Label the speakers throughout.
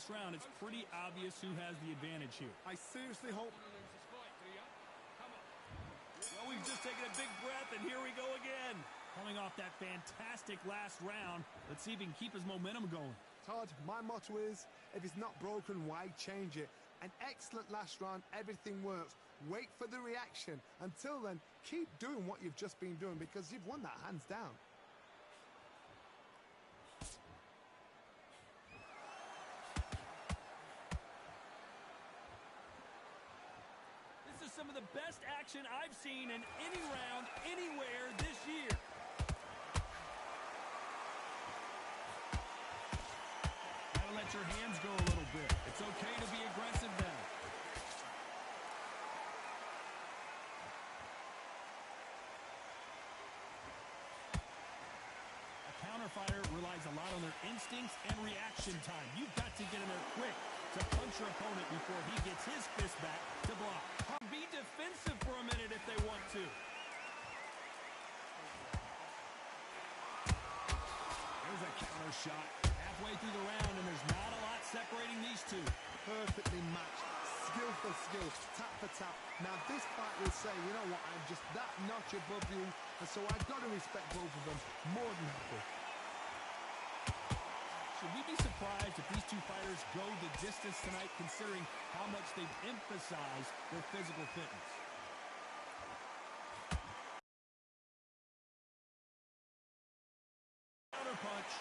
Speaker 1: last round, it's pretty obvious who has the advantage here.
Speaker 2: I seriously hope...
Speaker 1: Well, we've just taken a big breath, and here we go again. Coming off that fantastic last round, let's see if he can keep his momentum going.
Speaker 2: Todd, my motto is, if it's not broken, why change it? An excellent last round, everything works. Wait for the reaction. Until then, keep doing what you've just been doing because you've won that hands down.
Speaker 1: This is some of the best action I've seen in any round, anywhere this year. Gotta let your hands go a little bit. It's okay to be aggressive now. A counter-fighter relies a lot on their instincts and reaction time. You've got to get in there quick to punch your opponent before he gets his fist back to block. Be defensive for a minute if they want to. There's a counter shot halfway through the round, and there's not a lot separating these two.
Speaker 2: Perfectly matched, skill for skill, tap for tap. Now this fight will say, you know what, I'm just that notch above you, and so I've got to respect both of them more than happy.
Speaker 1: Should we be surprised if these two fighters go the distance tonight, considering how much they've emphasized their physical fitness? Counter punch.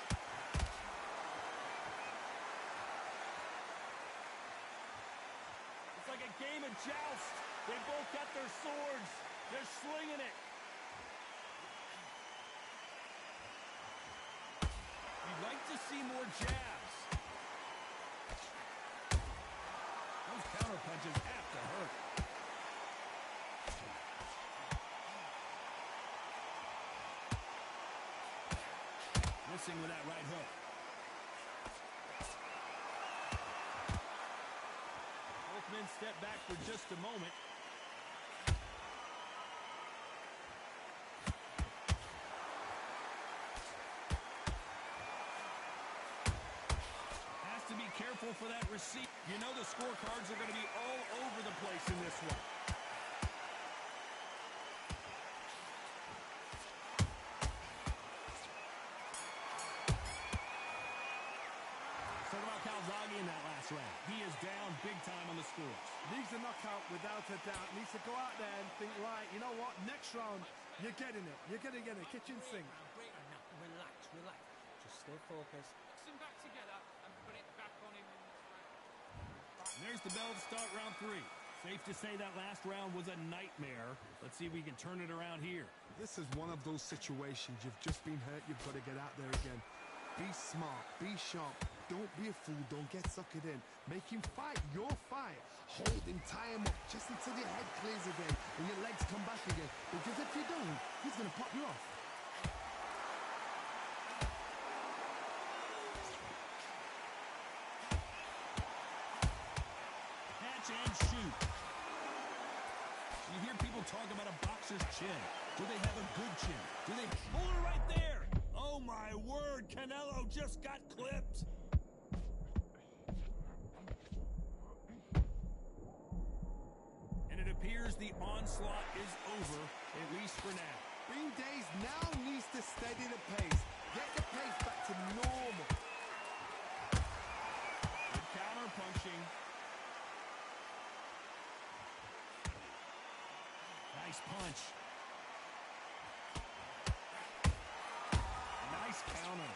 Speaker 1: It's like a game of joust. They both got their swords. They're slinging it. You'd like to see more jabs. Those counter punches have to hurt. Missing with that right hook. Both men step back for just a moment. Careful for that receipt. You know the scorecards are going to be all over the place in this one. Talk about Calzaghe in that last round. He is down big time on the scores.
Speaker 2: Needs a knockout without a doubt. Needs to go out there and think, right, you know what, next round, you're getting it. You're going to get a kitchen sink.
Speaker 3: Relax, relax. Just stay focused.
Speaker 4: Mix them back together and put it back on him.
Speaker 1: And there's the bell to start round 3. Safe to say that last round was a nightmare. Let's see if we can turn it around here.
Speaker 2: This is one of those situations. You've just been hurt. You've got to get out there again. Be smart. Be sharp. Don't be a fool. Don't get suckered in. Make him fight your fight. Hold him. Tie him up just until your head clears again and your legs come back again. Because if you don't, he's going to pop you off.
Speaker 1: And shoot. You hear people talk about a boxer's chin. Do they have a good chin? Do they pull it right there? Oh my word, Canelo just got clipped. And it appears the onslaught is over, at least for now.
Speaker 2: Green Days now needs to steady the pace. Get the pace back to normal.
Speaker 1: Good counter punching. Nice punch. Nice counter.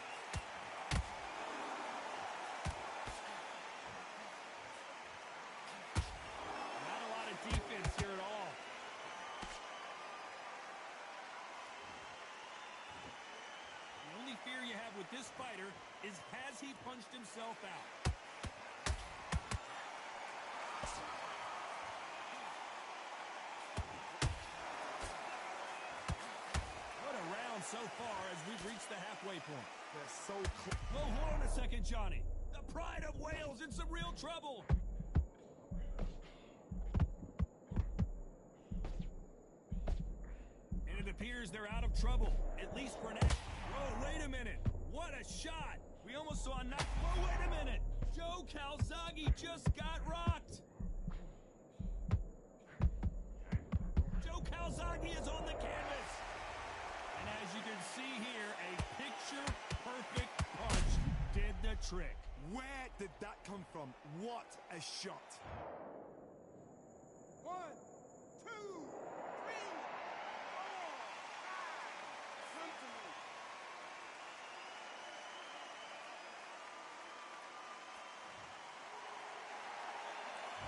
Speaker 1: Not a lot of defense here at all. The only fear you have with this fighter is, has he punched himself out? So far as we've reached the halfway point.
Speaker 2: They're so close.
Speaker 1: Well, hold on a second, Johnny. The pride of Wales in some real trouble. And it appears they're out of trouble, at least for now. Whoa, wait a minute. What a shot. We almost saw a knock. Whoa, wait a minute. Joe Calzaghe. Calzaghe just got rocked. Joe Calzaghe is on the canvas. And as you can see here, a picture-perfect punch did the trick.
Speaker 2: Where did that come from? What a shot.
Speaker 3: 1, 2, 3, 4, 5.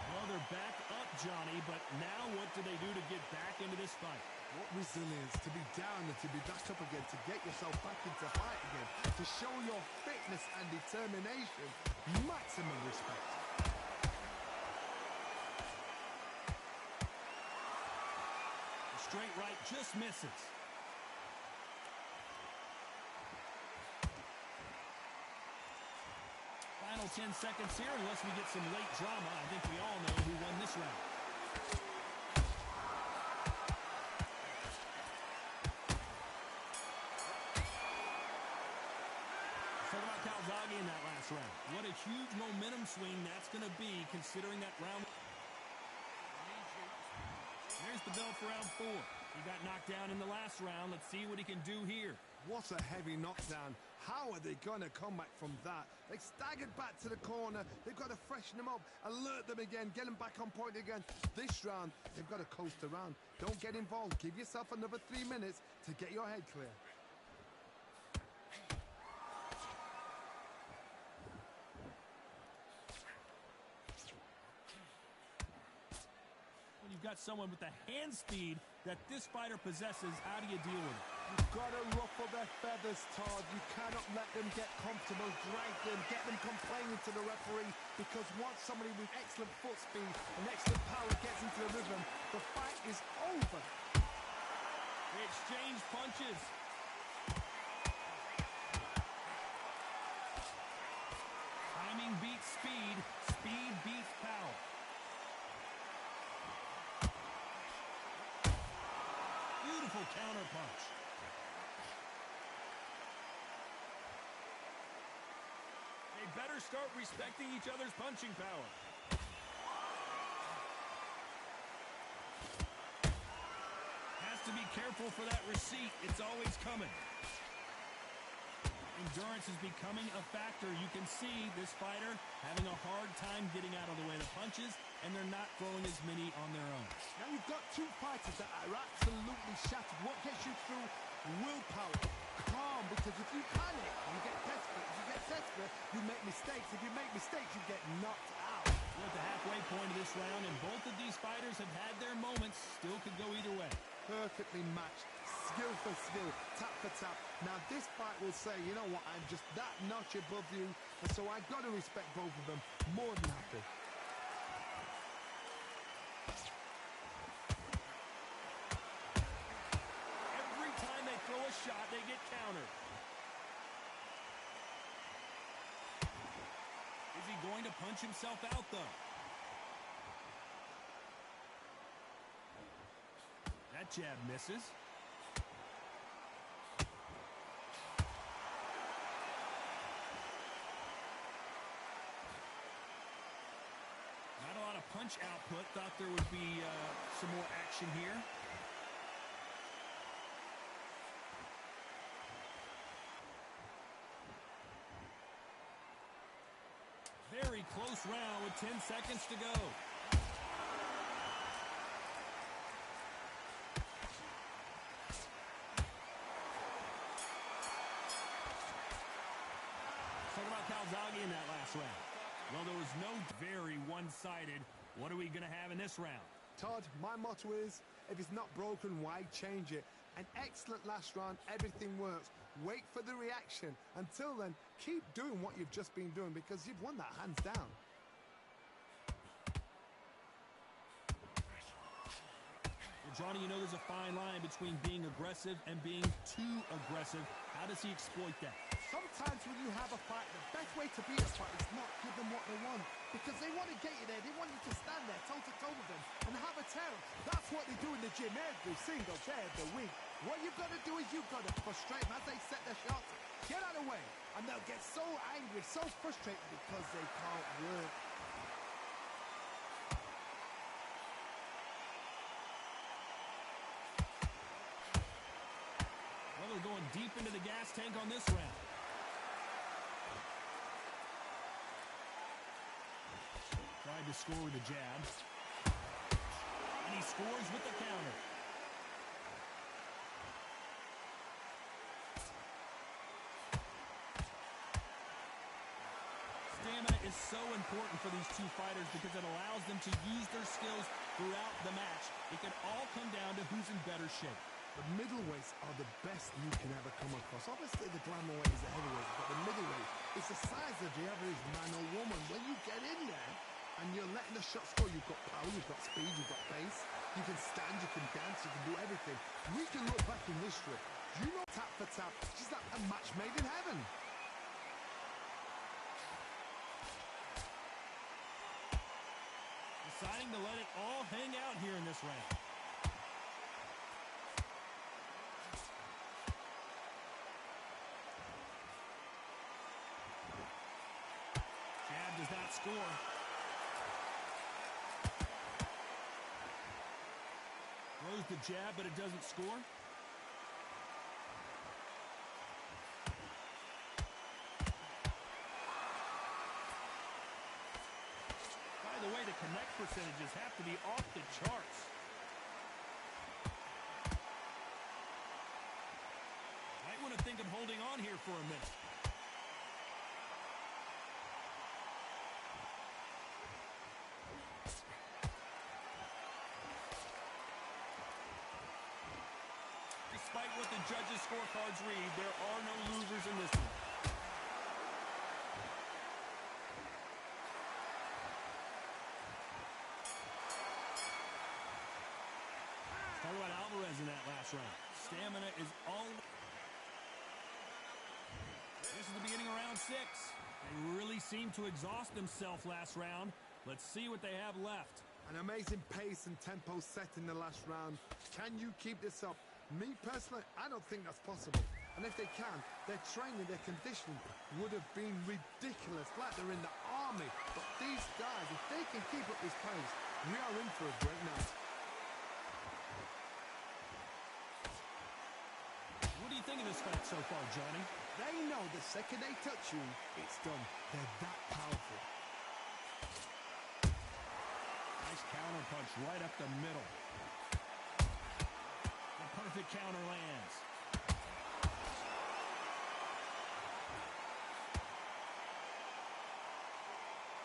Speaker 1: Well, they're back up, Johnny, but now what do they do to get back into this fight?
Speaker 2: What resilience to be down and to be back up again, to get yourself back into fight again, to show your fitness and determination. Maximum respect.
Speaker 1: The straight right just misses. Final 10 seconds here, unless we get some late drama. I think we all know who won this round. Talk about Calzaghe in that last round. What a huge momentum swing that's going to be, considering that round. There's the bell for round 4. He got knocked down in the last round. Let's see what he can do here.
Speaker 2: What a heavy knockdown. How are they going to come back from that? They staggered back to the corner. They've got to freshen them up, alert them again, get them back on point again. This round, they've got to coast around. Don't get involved. Give yourself another 3 minutes to get your head clear.
Speaker 1: When you've got someone with the hand speed that this fighter possesses, how do you deal with it?
Speaker 2: You've got to ruffle their feathers, Todd. You cannot let them get comfortable, drag them, get them complaining to the referee, because once somebody with excellent foot speed and excellent power gets into the rhythm, the fight is over.
Speaker 1: They exchange punches. Timing beats speed. Speed beats power. Beautiful counter punch. They better start respecting each other's punching power. Has to be careful for that receipt. It's always coming. Endurance is becoming a factor. You can see this fighter having a hard time getting out of the way of the punches, and they're not throwing as many on their own.
Speaker 2: Now you've got two fighters that are absolutely shattered. What gets you through? Willpower. Calm, because if you panic, you get desperate. If you get desperate, you make mistakes. If you make mistakes, you get knocked out.
Speaker 1: We're at the halfway point of this round, and both of these fighters have had their moments. Still could go either way.
Speaker 2: Perfectly matched. Skill for skill, tap for tap. Now this fight will say, you know what, I'm just that notch above you, and so I've got to respect both of them. More than happy.
Speaker 1: Every time they throw a shot, they get countered. Is he going to punch himself out, though? That jab misses. Not a lot of punch output. Thought there would be some more action here. Very close round with 10 seconds to go. Talk about Calzaghe in that last round. Well, there was no very one-sided. What are we going to have in this round?
Speaker 2: Todd, my motto is, if it's not broken, why change it? An excellent last round, everything works. Wait for the reaction. Until then, keep doing what you've just been doing, because you've won that hands down.
Speaker 1: Well, Johnny, you know there's a fine line between being aggressive and being too aggressive. How does he exploit that?
Speaker 2: Sometimes when you have a fight, the best way to beat a fight is not give them what they want. Because they want to get you there. They want you to stand there toe-to-toe with them and have a tear. That's what they do in the gym every single day of the week. What you've got to do is you've got to frustrate them as they set their shots. Get out of the way. And they'll get so angry, so frustrated because they can't work.
Speaker 1: gas tank on this round. Tried to score with a jab. And he scores with the counter. Stamina is so important for these two fighters because it allows them to use their skills throughout the match. It can all come down to who's in better shape.
Speaker 2: The middleweights are the best you can ever come across. Obviously, the glamour weight is the heavyweight, but the middleweight is the size of the average man or woman. When you get in there and you're letting the shots go, you've got power, you've got speed, you've got pace, you can stand, you can dance, you can do everything. We can look back in history. You know, tap for tap, she's like a match made in heaven.
Speaker 1: Deciding to let it all hang out here in this round. Jab does not score. Throws the jab, but it doesn't score. By the way, the connect percentages have to be off the charts. Might want to think of holding on here for a minute. Despite what the judges' scorecards read, there are no losers in this one. Talk about Alvarez in that last round. Stamina is all... This is the beginning of round 6. They really seemed to exhaust themselves last round. Let's see what they have left.
Speaker 2: An amazing pace and tempo set in the last round. Can you keep this up? Me personally, I don't think that's possible. And if they can, their training, their conditioning would have been ridiculous, like they're in the army. But these guys, if they can keep up this pace, we are in for a great night.
Speaker 1: What do you think of this fight so far, Johnny?
Speaker 2: They know the second they touch you, it's done. They're that powerful.
Speaker 1: Nice counter punch right up the middle. A perfect counter lands.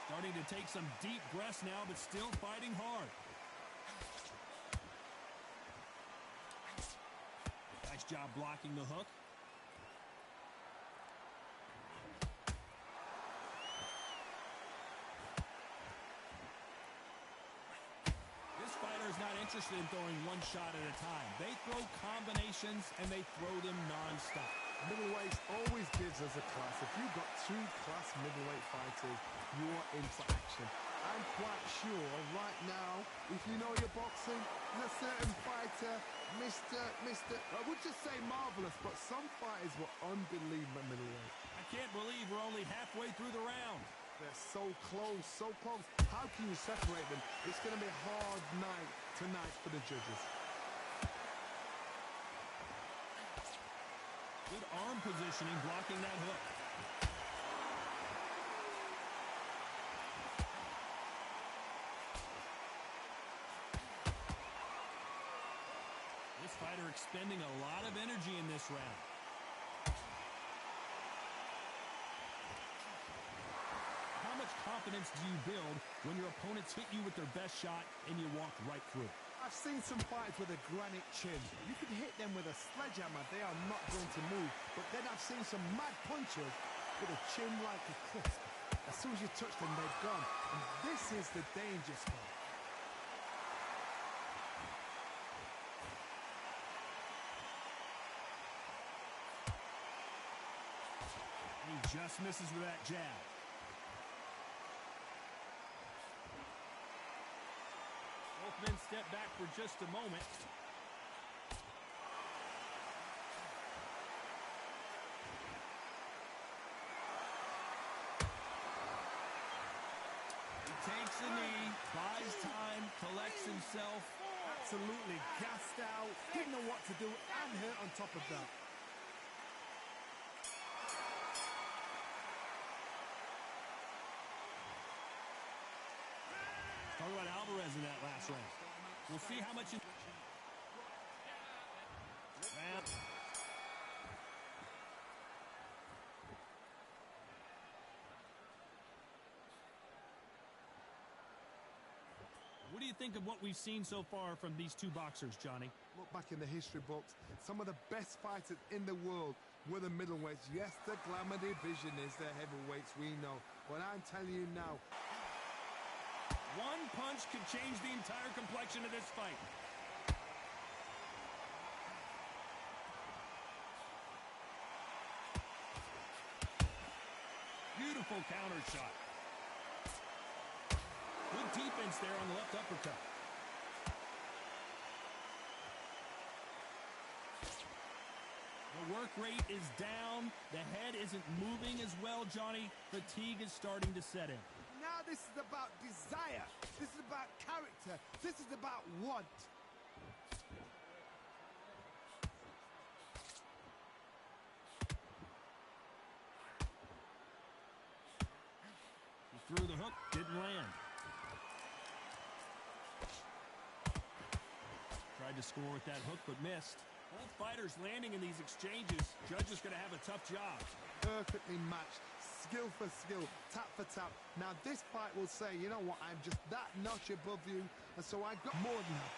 Speaker 1: Starting to take some deep breaths now, but still fighting hard. Nice job blocking the hook. This fighter is not interested in throwing one shot at a time. They throw combinations and they throw them non-stop.
Speaker 2: Middleweight always gives us a class. If you've got two class middleweight fighters, you are in for action. I'm quite sure right now, if you know your boxing, there's a certain fighter, I would just say marvelous, but some fighters were unbelievable middleweight.
Speaker 1: I can't believe we're only halfway through the round.
Speaker 2: They're so close, so close. How can you separate them? It's going to be a hard night tonight for the judges.
Speaker 1: Good arm positioning, blocking that hook. This fighter expending a lot of energy in this round. How much confidence do you build when your opponents hit you with their best shot and you walk right through?
Speaker 2: I've seen some fighters with a granite chin. You can hit them with a sledgehammer, they are not going to move. But then I've seen some mad punchers with a chin like a crisp. As soon as you touch them, they're gone. And this is the danger spot.
Speaker 1: He just misses with that jab. Both men step back for just a moment. He takes a knee, buys time, collects himself.
Speaker 2: Absolutely gassed out, didn't know what to do, and hurt on top of that.
Speaker 1: Talk about Alvarez in that last round. We'll see how much... What do you think of what we've seen so far from these two boxers, Johnny?
Speaker 2: Look back in the history books. Some of the best fighters in the world were the middleweights. Yes, the glamour division is the heavyweights, we know. But I'm telling you now,
Speaker 1: one punch could change the entire complexion of this fight. Beautiful counter shot. Good defense there on the left uppercut. The work rate is down. The head isn't moving as well, Johnny. Fatigue is starting to set in.
Speaker 2: now this is about desire. This is about character. This is about want.
Speaker 1: He threw the hook, didn't land. Tried to score with that hook, but missed. Both fighters landing in these exchanges. Judge is going to have a tough job.
Speaker 2: Perfectly matched. Skill for skill. Tap for tap. Now this fight will say, you know what, I'm just that notch above you. And so I got more than that.